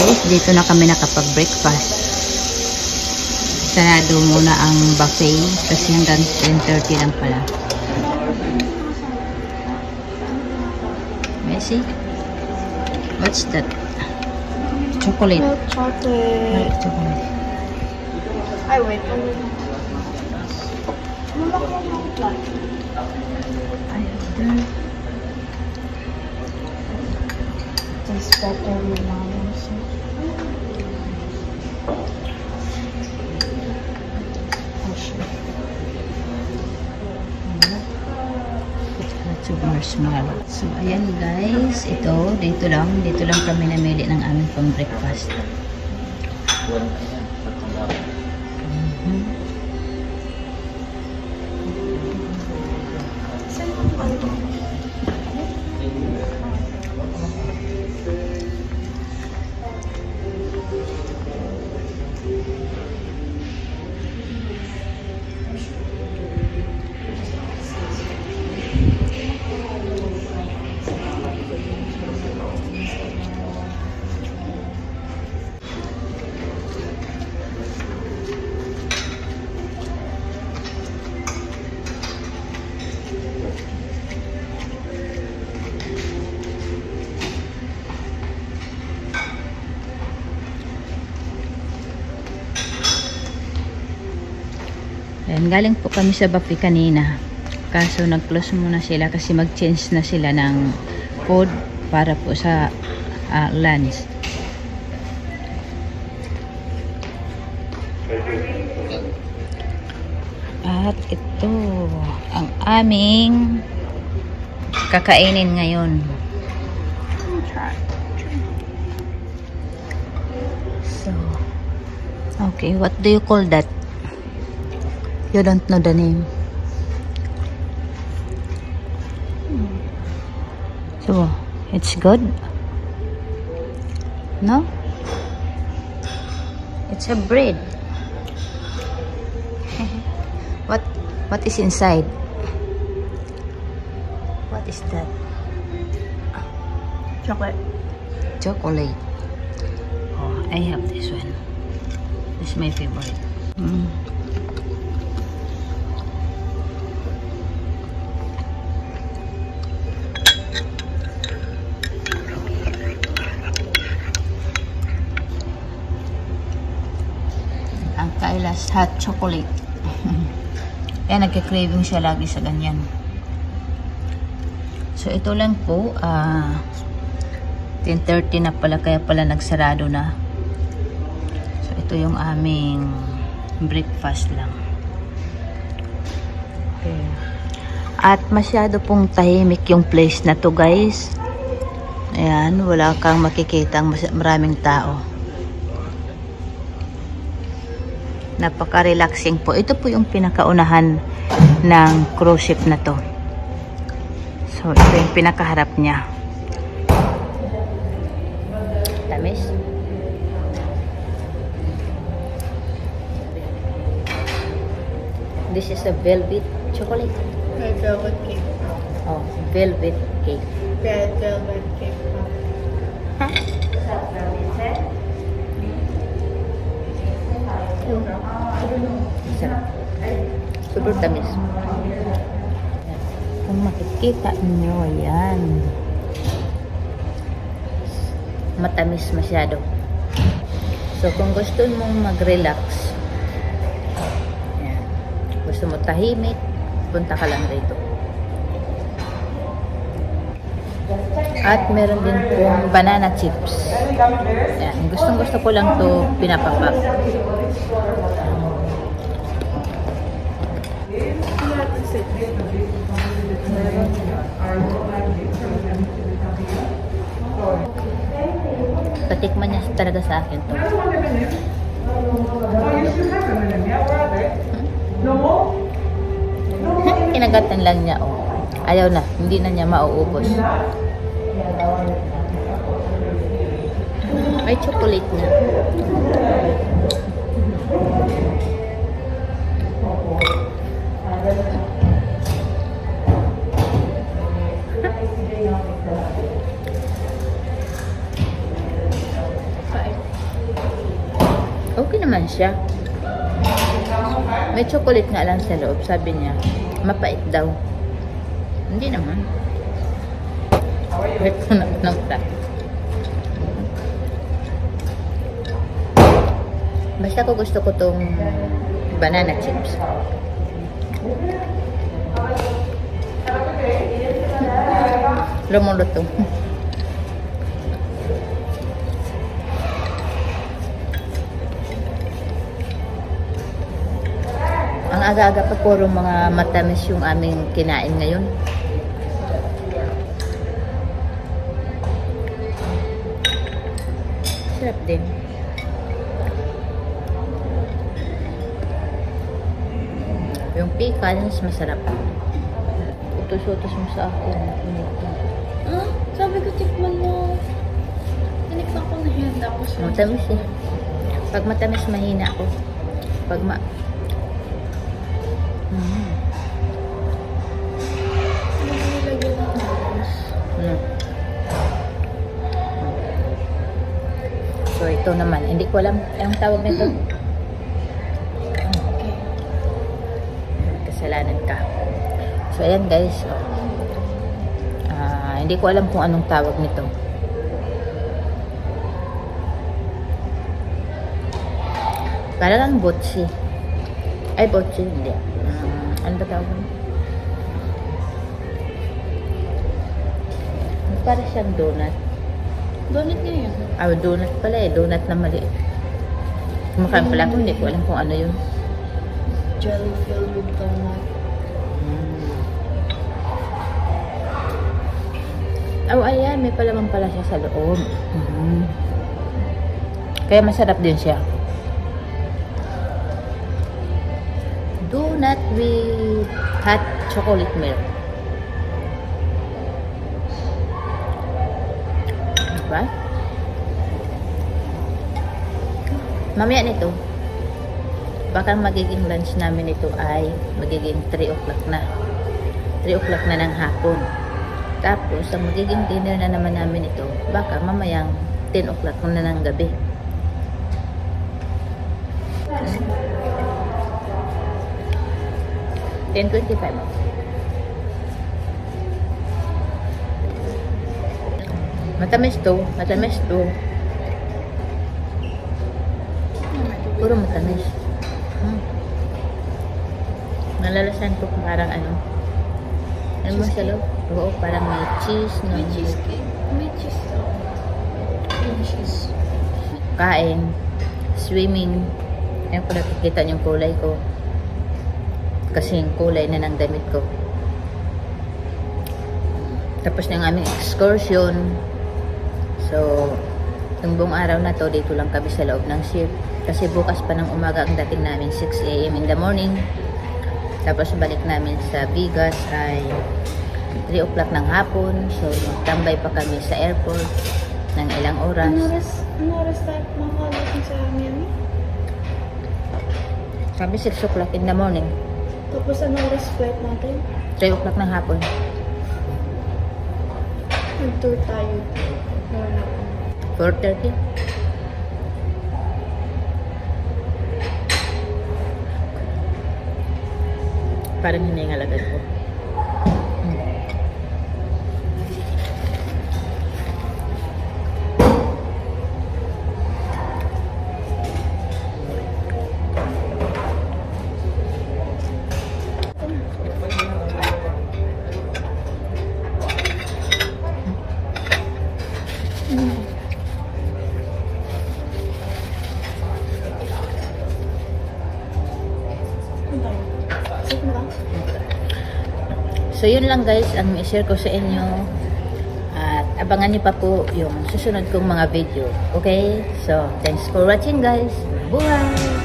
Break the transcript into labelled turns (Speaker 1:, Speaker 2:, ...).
Speaker 1: guys, dito na kami nakapag-breakfast. Sarado muna ang buffet kasi hanggang 10:30 lang pala. Messi? What's that? Chocolate.
Speaker 2: Milk chocolate.
Speaker 1: Milk chocolate.
Speaker 2: I wait. Tastes better than mine.
Speaker 1: Marshmallow. So, ayan guys. Ito, dito lang kami namili ng aming pang breakfast. Ayan, galing po kami sa buffet kanina. Kaso nag-close muna sila kasi mag-change na sila ng food para po sa lunch. At ito ang aming kakainin ngayon. So, okay, what do you call that? You don't know the name. So, it's good? No? It's a bread. What is inside? What is that?
Speaker 2: Chocolate.
Speaker 1: Chocolate. Oh, I have this one. This is my favorite. Ang Kailas hot chocolate. Kaya nagka-craving siya lagi sa ganyan. So ito lang po, 10:30 na pala, kaya pala nagsarado na. So ito yung aming breakfast lang. Okay. At masyado pong tahimik yung place na to guys. Ayan, wala kang makikitang maraming tao. Napaka-relaxing po. Ito po yung pinakaunahan ng cruise ship na to. So, ito yung pinakaharap niya. Tamis? This is a velvet chocolate.
Speaker 2: Red velvet cake.
Speaker 1: Oh, velvet cake.
Speaker 2: Red velvet cake.
Speaker 1: Huh? Sarap. Super tamis. Kung makikita nyo, yan. Matamis masyado. So, kung gusto mong mag-relax, yan. Gusto mo tahimik, punta ka lang rito. At meron din pong banana chips. Yan. Gustong-gusto ko lang to pinapapak. Patikman niya talaga sa akin to. Kinagatan lang niya, oh. Ayaw na, hindi na niya mauubos. May chocolate na. Okay naman siya. May chocolate nga lang sa loob. Sabi niya, mapait daw. Hindi naman. Wait ko na ng ta. Basta ko gusto ko tong banana chips. Lumulot to. Ang aga-aga pa puro mga matamis yung aming kinain ngayon. Sarap din. Yung pecans, masarap. Utos-utos mo sa akin.
Speaker 2: Sabi ko, tikman mo. Tinikman ko na yan. Tapos,
Speaker 1: Matamis eh. Pag matamis, mahina ako. Pag
Speaker 2: nilagyan ng tapos.
Speaker 1: So, ito naman. Hindi ko alam ang tawag nito.
Speaker 2: Okay.
Speaker 1: Kasalanan ka. So, ayan guys. Hindi ko alam kung anong tawag nito. Parang ang botsi. Ay, botsi. Hindi. Ano ba tawag? Para siyang donut.
Speaker 2: Donut niya yun.
Speaker 1: Donut pala eh. Donut na maliit. Kumakain pala ako. Hindi ko alam kung ano yun.
Speaker 2: Jelly filled with donut.
Speaker 1: Ayan. May palaman pala siya sa loob. Kaya masarap din siya. Donut with hot chocolate milk. Diba? Mamaya nito, baka magiging lunch namin ito ay magiging 3 o'clock na. 3 o'clock na ng hapon. Tapos, ang magiging dinner na naman namin ito, baka mamayang 10 o'clock na ng gabi. $10.25. Matamis to. Puro matamis. Nalalasan ko parang ano mo sa loob? Oo, parang may cheese.
Speaker 2: May cheesecake. May cheese. May cheese.
Speaker 1: Kain. Swimming. Ayan ko nakikita yung kulay ko. Kasi yung kulay na ng damit ko. Tapos na yung aming excursion. So, yung buong araw na to, dito lang kami sa loob ng ship. Kasi bukas pa ng umaga ang dating namin, 6 AM in the morning. Tapos balik namin sa Vegas ay 3 o'clock ng hapon. So, tambay pa kami sa airport ng ilang oras.
Speaker 2: Ano oras tayo makakalating sa Miami?
Speaker 1: Sabi 6 o'clock in the morning.
Speaker 2: Tapos ano oras flight natin?
Speaker 1: 3 o'clock ng hapon.
Speaker 2: Nag-tour tayo.
Speaker 1: 4:30. Parang hiningalagan ko. So, yun lang guys ang i-share ko sa inyo. At abangan niyo pa po yung susunod kong mga video. Okay? So, thanks for watching guys. Buhay!